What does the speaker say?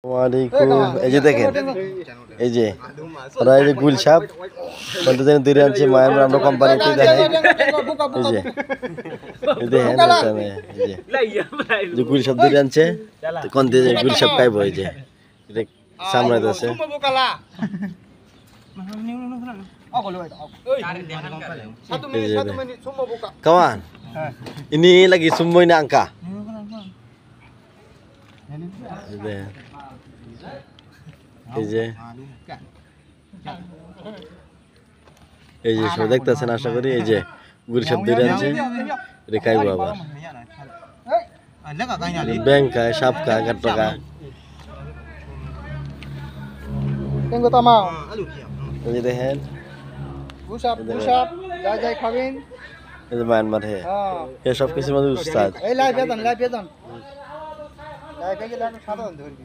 ওয়ালাইকুম এই যে দেখেন এই যে ওরা এই যে গুলশাপ কতদিন দূরে আনছে মায়ানমার আমরা কোম্পানিতে দেখেন এই যে দেখেন এই যে গুলশাপ দূরে আনছে কোন দিয়ে গুলশাপ খাইব এই যে এটা সামরাতে আছে kawan ini lagi semuanya angka এই যে সব দেখতেছেন আশা করি এই যে গুলশাপ দূরে আনছে এটা খাইব আবার ব্যাংক খায় সাপ খায় কাট্টা খায় এই যে দেখেন গুলশাপ যাই খাবেন এই যে মায়ানমার হে এ সব কিছুর মধ্যে উস্তাদ এই লাই বেতন লাই পেয়ে গেলে সাধারণ ধরবি